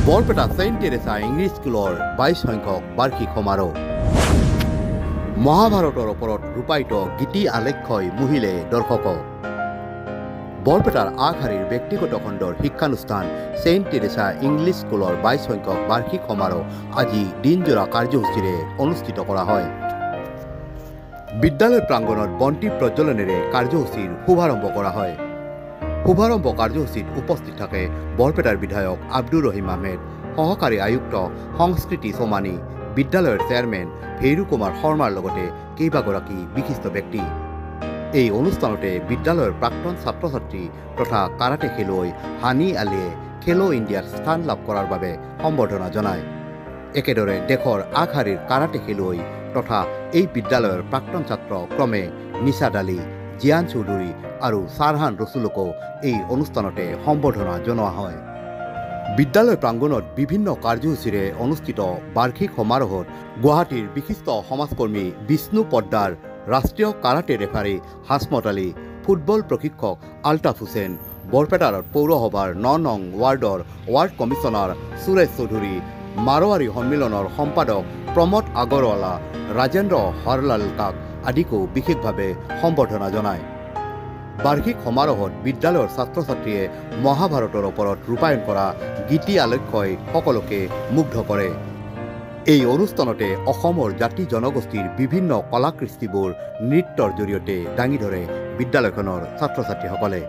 Barpeta Saint Teresa English স্কুলৰ 22 সংখ্যক বাৰ্ষিক সমাৰোহ মহাভাৰতৰ ওপৰত ৰূপায়িত গীতি আলেখ্যই মুহিলে দৰ্শকক বৰপেটাৰ আগশাৰীৰ ব্যক্তিগত খণ্ডৰ শিক্ষানুষ্ঠান সেন্ট টেৰেছা ইংলিছ স্কুলৰ 22 সংখ্যক বাৰ্ষিক সমাৰোহ আজি দিনজোৰা কাৰ্যসূচীৰে অনুষ্ঠিত কৰা হয়। বিদ্যালয় প্ৰাংগণত বন্তি প্ৰজ্বলনেৰে কাৰ্যসূচীৰ শুভাৰম্ভ কৰা হয়। শুভাৰম্ভ কাৰ্যসূচীত উপস্থিত থাকে বৰপেটাৰ বিধায়ক আব্দুৰ ৰহিম আহমেদ, সহকাৰী আয়ুক্ত সংস্কৃতি সোমানী, বিদ্যালয়ৰ চেয়াৰমেন ভেৰু কুমাৰ শৰ্মাৰ লগতে কেইবাগৰাকী বিশিষ্ট ব্যক্তি। এই অনুষ্ঠানতে বিদ্যালয়ৰ প্ৰাক্তন ছাত্ৰ ছাত্ৰী তথা কাৰাটে খেলুৱৈ হানি আলীয়ে খেলো ইণ্ডিয়াত স্থান লাভ কৰাৰ বাবে সম্বৰ্ধনা জনায়। একেদৰে দেশৰ আগশাৰীৰ কাৰাটে খেলুৱৈ তথা এই বিদ্যালয়ৰ প্ৰাক্তন ছাত্ৰ ক্ৰমে নিছাদ আলী, জিয়ান চৌধুৰী আৰু ছাৰহান ৰচুলকো এই অনুষ্ঠানতে সম্বৰ্ধনা জনোৱা হয়। বিদ্যালয় প্ৰাংগণত বিভিন্ন কাৰ্যসূচীৰে অনুষ্ঠিত বাৰ্ষিক সমাৰোহত গুৱাহাটীৰ বিশিষ্ট সমাজকৰ্মী বিষ্ণু পদ্দাৰ, ৰাষ্ট্ৰীয় karate referee Hasmat Ali, football প্ৰশিক্ষক আলতাফ হুছেইন, বৰপেটাৰ পৌৰসভাৰ 9 নং ৱাৰ্ডৰ ৱাৰ্ড কমিছনাৰ সুৰেশ চৌধুৰী, মাৰোৱাৰী সন্মিলনৰ সম্পাদক প্ৰমোদ আগৰৱালা, ৰাজেন্দ্ৰ হৰলাল কাক আদিকো বিশেষভাৱে সম্বৰ্ধনা জনায়। বাৰ্ষিক সমাৰোহত বিদ্যালয়ৰ ছাত্ৰ ছাত্ৰীয়ে মহাভাৰতৰ ওপৰত ৰূপায়ণ কৰা গীতি আলেখ্যই সকলোকে মুগ্ধ কৰে। এই অনুষ্ঠানতে অসমৰ জাতি জনগোষ্ঠীৰ বিভিন্ন কলাকৃষ্টিবোৰ নৃত্যৰ জৰিয়তে দাঙি ধৰে বিদ্যালয়খনৰ ছাত্ৰ ছাত্ৰীসকলে।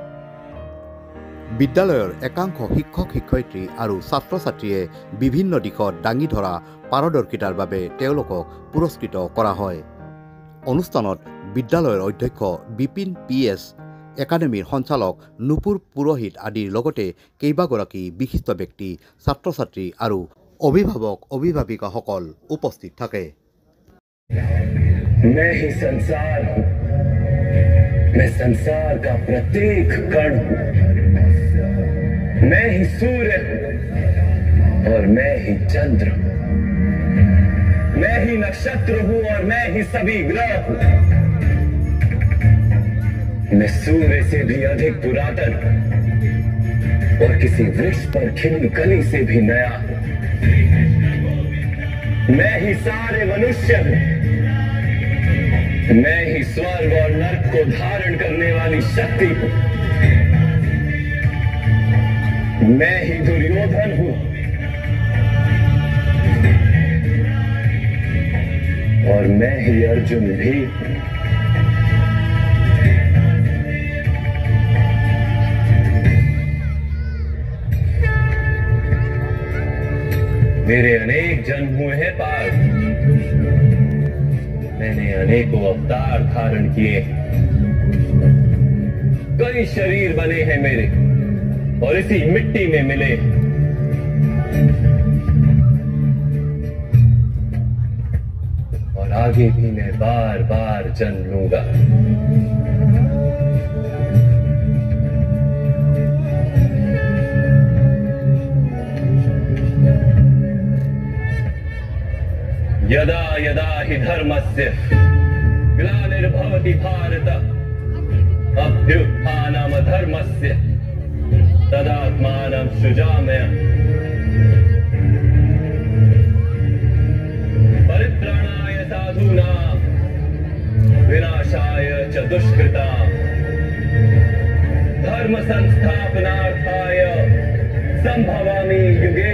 বিদ্যালয়ৰ একাংশ শিক্ষক শিক্ষয়িত্ৰী আৰু ছাত্ৰ ছাত্ৰীয়ে বিভিন্ন দিশত দাঙি ধৰা পাৰদৰ্শিতাৰ বাবে তেওঁলোকক পুৰস্কৃত কৰা হয়। অনুষ্ঠানত বিদ্যালয়ৰ অধ্যক্ষ বিপিন PS, একাডেমীৰ সঞ্চালক নুপুৰ পুৰোহিত আদিৰ লগতে কেইবাগৰাকী বিশিষ্ট ব্যক্তি, ছাত্ৰ ছাত্ৰী আৰু অভিভাৱক অভিভাৱিকাসকল উপস্থিত থাকে। मैं ही संसार हूँ, मैं संसार का प्रत्येक कण हूँ, मैं ही सूर्य हूँ और मैं ही चंद्र हूँ, मैं ही नक्षत्र हूँ और मैं ही सभी ग्रह हूँ, मैं सूर्य से भी अधिक पुरातन हूँ और किसी वृक्ष पर खिली कली से भी नया हूँ, मैं ही सारे मनुष्य हूँ, मैं ही स्वर्ग और नर्क को धारण करने वाली शक्ति हूँ, मैं ही दुर्योधन हूँ और मैं ही अर्जुन भी। मेरे अनेक जन्म हुए हैं पार, मैंने अनेकों अवतार धारण किए, कई शरीर बने हैं मेरे और इसी मिट्टी में मिले, और आगे भी मैं बार बार जन्म लूंगा। यदा यदा हि धर्मस्य ग्लानिर्भवति भारत अभ्युत्थानमधर्मस्य तदात्मानं सृजाम्यहम् परित्राणाय साधूनां विनाशाय च दुष्कृतां धर्म संस्थापनार्थाय संभवामि युगे